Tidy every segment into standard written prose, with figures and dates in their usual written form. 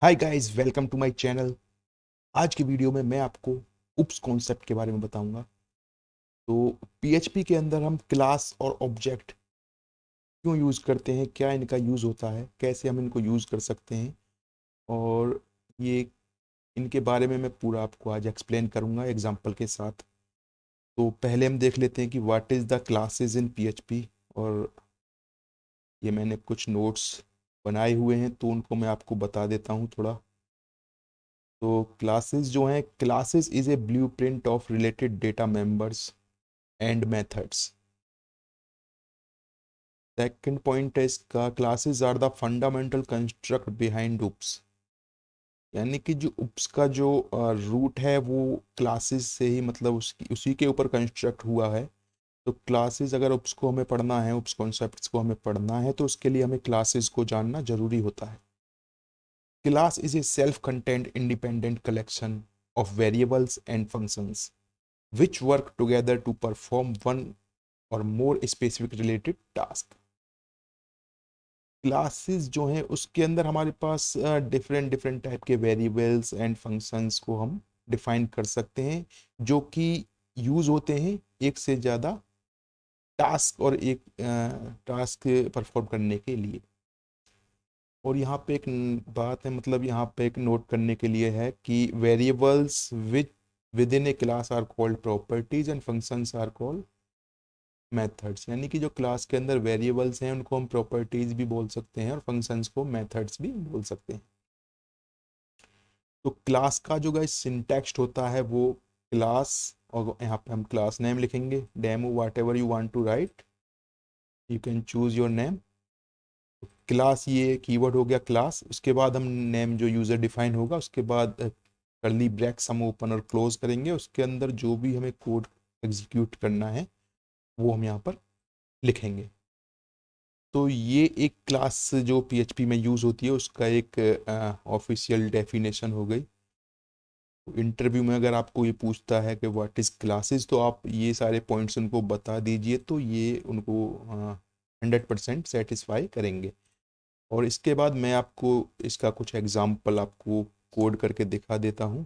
Hi guys, welcome to my channel. आज की video में मैं आपको उप्स कॉन्सेप्ट के बारे में बताऊंगा। तो पीएचपी के अंदर हम क्लास और ऑब्जेक्ट क्यों यूज़ करते हैं, क्या इनका यूज़ होता है, कैसे हम इनको यूज़ कर सकते हैं, और ये इनके बारे में मैं पूरा आपको आज एक्सप्लेन करूंगा एग्जांपल के साथ। तो पहले हम देख लेते हैं कि what is the classes in PHP. और ये मैंने कुछ नोट्स बनाए हुए हैं तो उनको मैं आपको बता देता हूँ थोड़ा। तो क्लासेस जो हैं, classes is a blueprint of related data members and methods. Second point है इसका, classes are the fundamental construct behind OOPs. यानी कि जो उप्स का जो रूट है वो क्लासेस से ही, मतलब उसकी उसी के ऊपर कंस्ट्रक्ट हुआ है। तो क्लासेस, अगर उप्स को हमें पढ़ना है, उप्स कॉन्सेप्ट्स को हमें पढ़ना है, तो उसके लिए हमें क्लासेस को जानना जरूरी होता है। Class is a self content independent collection of variables and functions which work together to perform one or more specific related task। Classes जो हैं उसके अंदर हमारे पास डिफरेंट डिफरेंट टाइप के वेरिएबल्स एंड फंक्शंस को हम डिफाइन कर सकते हैं, जो कि यूज होते हैं एक से ज़्यादा टास्क और एक टास्क परफॉर्म करने के लिए। और यहाँ पे एक बात है, मतलब यहाँ पे एक नोट करने के लिए है कि variables which within a class are called properties and functions are called methods. यानी कि जो क्लास के अंदर वेरिएबल्स हैं उनको हम प्रॉपर्टीज भी बोल सकते हैं और फंक्शंस को मेथड्स भी बोल सकते हैं। तो क्लास का जो गाइस सिंटैक्स होता है वो क्लास, और यहाँ पे हम क्लास नेम लिखेंगे, demo whatever you want to write, you can choose your name. Class, ये कीवर्ड हो गया क्लास। उसके बाद हम नेम जो यूज़र डिफाइन होगा, उसके बाद कर्ली ब्रैकेट्स हम ओपन और क्लोज करेंगे, उसके अंदर जो भी हमें कोड एग्जीक्यूट करना है वो हम यहाँ पर लिखेंगे। तो ये एक क्लास जो पीएचपी में यूज़ होती है उसका एक ऑफिशियल डेफिनेशन हो गई। इंटरव्यू में अगर आपको ये पूछता है कि व्हाट इज़ क्लासेस, तो आप ये सारे पॉइंट्स उनको बता दीजिए, तो ये उनको 100% सेटिस्फाई करेंगे। और इसके बाद मैं आपको इसका कुछ एग्जाम्पल आपको कोड करके दिखा देता हूँ,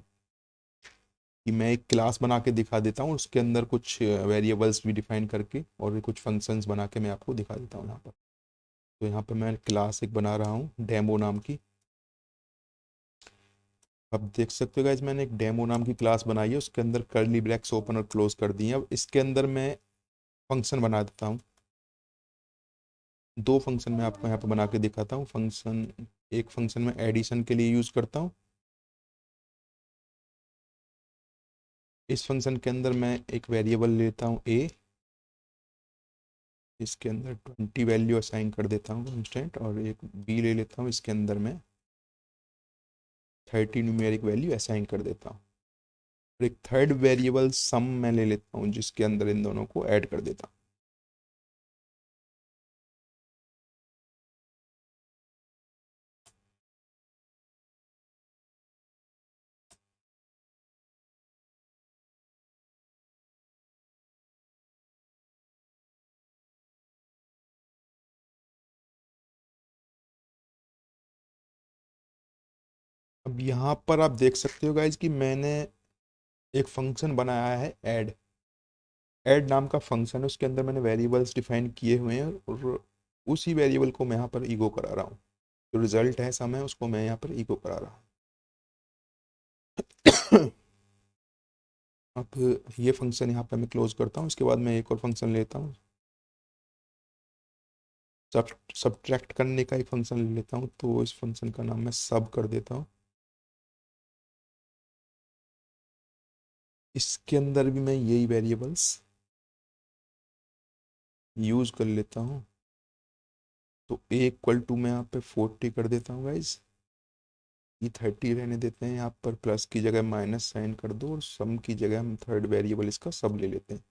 कि मैं एक क्लास बना के दिखा देता हूँ, उसके अंदर कुछ वेरिएबल्स भी डिफाइन करके और कुछ फंक्शंस बना के मैं आपको दिखा देता हूँ यहाँ पर। तो यहाँ पर मैं क्लास एक बना रहा हूँ डेमो नाम की। अब देख सकते हो गाइस, मैंने एक डेमो नाम की क्लास बनाई है, उसके अंदर कर्ली ब्रैकेट्स ओपन और क्लोज कर दिए। अब इसके अंदर मैं फंक्शन बना देता हूँ। दो फंक्शन मैं आपको यहाँ पर बना के दिखाता हूँ। फंक्शन, एक फंक्शन में एडिशन के लिए यूज़ करता हूँ। इस फंक्शन के अंदर मैं एक वेरिएबल लेता हूँ ए, इसके अंदर 20 वैल्यू असाइन कर देता हूँ इंस्टेंट, और एक बी ले लेता हूँ, इसके अंदर मैं 30 न्यूमेरिक वैल्यू असाइन कर देता हूँ। और एक थर्ड वेरिएबल सम मैं ले लेता हूँ, जिसके अंदर इन दोनों को ऐड कर देता हूँ। अब यहाँ पर आप देख सकते हो गाइज कि मैंने एक फंक्शन बनाया है ऐड। ऐड नाम का फंक्शन है, उसके अंदर मैंने वेरिएबल्स डिफाइन किए हुए हैं, और उसी वेरिएबल को मैं यहाँ पर ईगो करा रहा हूँ। जो रिजल्ट है सम है, उसको मैं यहाँ पर ईगो करा रहा हूँ। अब ये फंक्शन यहाँ पे मैं क्लोज करता हूँ। इसके बाद मैं एक और फंक्शन लेता हूँ, सब सब्ट्रैक्ट करने का एक फंक्शन ले लेता हूँ। तो इस फंक्शन का नाम मैं सब कर देता हूँ। इसके अंदर भी मैं यही वेरिएबल्स यूज कर लेता हूँ। तो ए इक्वल टू मैं यहाँ पे 40 कर देता हूँ गाइज। ये 30 रहने देते हैं, यहाँ पर प्लस की जगह माइनस साइन कर दो, और सम की जगह हम थर्ड वेरिएबल इसका सब ले लेते हैं।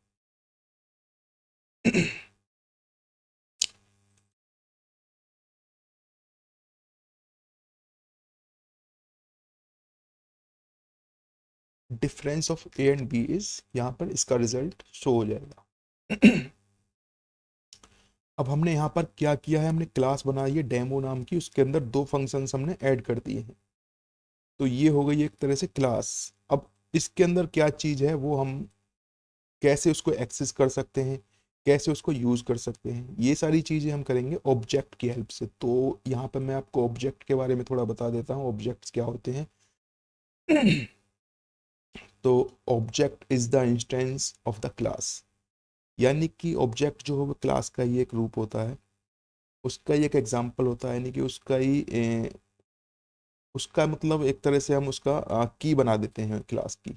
Difference of A and b is, यहाँ पर इसका रिजल्ट शो हो जाएगा। अब हमने यहाँ पर क्या किया है, हमने क्लास बनाई है डेमो नाम की, उसके अंदर दो फंक्शंस हमने ऐड कर दिए हैं। तो ये हो गई एक तरह से क्लास। अब इसके अंदर क्या चीज़ है वो हम कैसे उसको एक्सेस कर सकते हैं, कैसे उसको यूज़ कर सकते हैं, ये सारी चीज़ें हम करेंगे ऑब्जेक्ट की हेल्प से। तो यहाँ पर मैं आपको ऑब्जेक्ट के बारे में थोड़ा बता देता हूँ, ऑब्जेक्ट्स क्या होते हैं। तो object is the instance of the class, यानी कि ऑब्जेक्ट जो है क्लास का ही एक रूप होता है, उसका ही एक एग्जाम्पल होता है, यानी कि उसका ही उसका मतलब एक तरह से हम उसका की बना देते हैं क्लास की।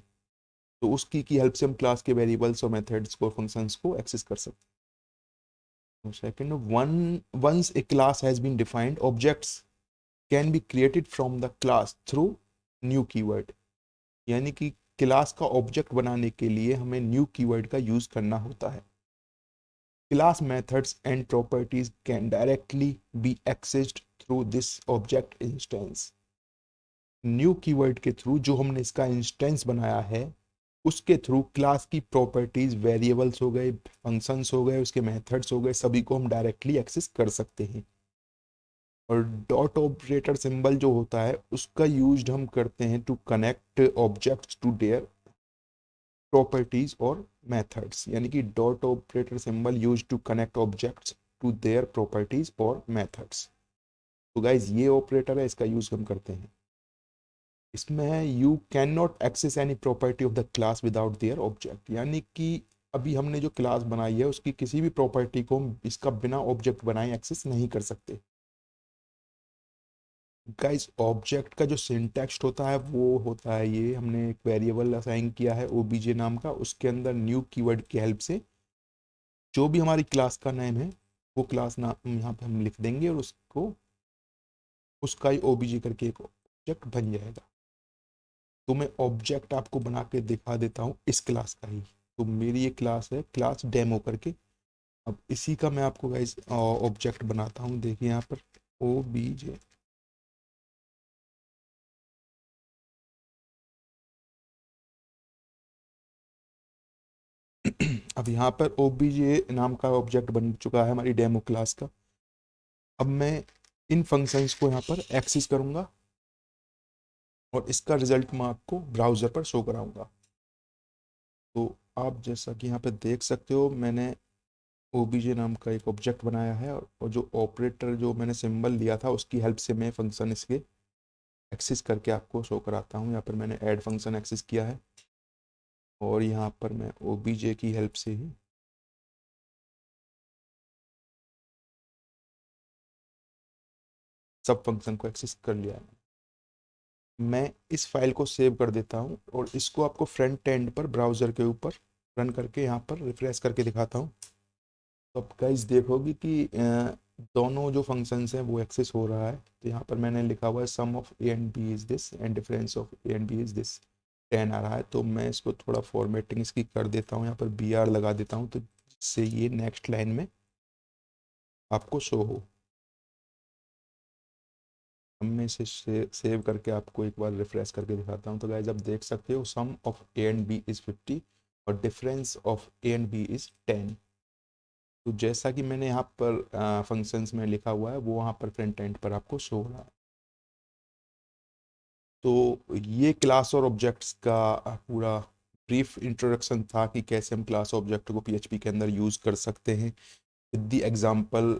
तो उस की हेल्प से हम क्लास के वेरिएबल्स और मेथड्स को, फंक्शंस को एक्सेस कर सकते हैं। Second, once a class has been defined, objects can be created from the class through new keyword, यानी कि क्लास का ऑब्जेक्ट बनाने के लिए हमें न्यू कीवर्ड का यूज करना होता है। Class methods and properties can directly B accessed through this object instance. New keyword के थ्रू जो हमने इसका इंस्टेंस बनाया है उसके थ्रू क्लास की प्रॉपर्टीज, वेरिएबल्स हो गए, फंक्शंस हो गए, उसके मेथड्स हो गए, सभी को हम डायरेक्टली एक्सेस कर सकते हैं। और डॉट ऑपरेटर सिंबल जो होता है उसका यूज हम करते हैं to connect objects to their properties और मेथड्स, यानी कि dot operator symbol use to connect objects to their properties और मेथड्स। तो गाइज ये ऑपरेटर है, इसका यूज हम करते हैं। इसमें है you can not access any property of the class without their object, यानी कि अभी हमने जो क्लास बनाई है उसकी किसी भी प्रॉपर्टी को हम इसका बिना ऑब्जेक्ट बनाए एक्सेस नहीं कर सकते। गाइस ऑब्जेक्ट का जो सिंटैक्स होता है वो होता है ये, हमने एक वेरिएबल असाइन किया है ओबीजे नाम का, उसके अंदर न्यू कीवर्ड की हेल्प से जो भी हमारी क्लास का नेम है वो क्लास नाम यहाँ पे हम लिख देंगे और उसको उसका ही ओबीजे करके एक ऑब्जेक्ट बन जाएगा। तो मैं ऑब्जेक्ट आपको बना के दिखा देता हूँ इस क्लास का ही। तो मेरी ये क्लास है, क्लास डेमो करके। अब इसी का मैं आपको गाइस ऑब्जेक्ट बनाता हूँ, देखिए यहाँ पर ओबीजे। अब यहाँ पर ओबीजे नाम का ऑब्जेक्ट बन चुका है हमारी डेमो क्लास का। अब मैं इन फंक्शंस को यहाँ पर एक्सेस करूँगा और इसका रिजल्ट मैं आपको ब्राउज़र पर शो कराऊंगा। तो आप जैसा कि यहाँ पे देख सकते हो मैंने ओबीजे नाम का एक ऑब्जेक्ट बनाया है, और जो ऑपरेटर जो मैंने सिंबल लिया था उसकी हेल्प से मैं फंक्शन इसके एक्सेस करके आपको शो कराता हूँ। यहाँ पर मैंने ऐड फंक्शन एक्सेस किया है और यहाँ पर मैं ओबीजे की हेल्प से ही सब फंक्शन को एक्सेस कर लिया है। मैं इस फाइल को सेव कर देता हूँ और इसको आपको फ्रंट एंड पर ब्राउज़र के ऊपर रन करके यहाँ पर रिफ्रेश करके दिखाता हूँ। तो अब गाइस देखोगे कि दोनों जो फंक्शंस हैं वो एक्सेस हो रहा है। तो यहाँ पर मैंने लिखा हुआ है sum of A and B is this and difference of A and B is this 10 आ रहा है। तो मैं इसको थोड़ा फॉर्मेटिंग इसकी कर देता हूँ, यहाँ पर बी आर लगा देता हूँ तो जिससे ये नेक्स्ट लाइन में आपको शो हो। अब मैं इसे सेव करके आपको एक बार रिफ्रेश करके दिखाता हूँ। तो गाइस आप देख सकते हो sum of A and B is 50 और difference of A and B is 10। तो जैसा कि मैंने यहाँ पर फंक्शंस में लिखा हुआ है वो वहाँ पर फ्रंट एंड पर आपको शो हो रहा है। तो ये क्लास और ऑब्जेक्ट्स का पूरा ब्रीफ इंट्रोडक्शन था कि कैसे हम क्लास ऑब्जेक्ट को पीएचपी के अंदर यूज़ कर सकते हैं। विद द एग्जांपल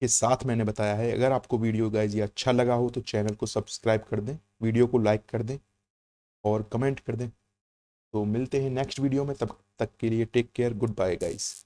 के साथ मैंने बताया है। अगर आपको वीडियो गाइज ये अच्छा लगा हो तो चैनल को सब्सक्राइब कर दें, वीडियो को लाइक कर दें और कमेंट कर दें। तो मिलते हैं नेक्स्ट वीडियो में, तब तक के लिए take care, good bye guys.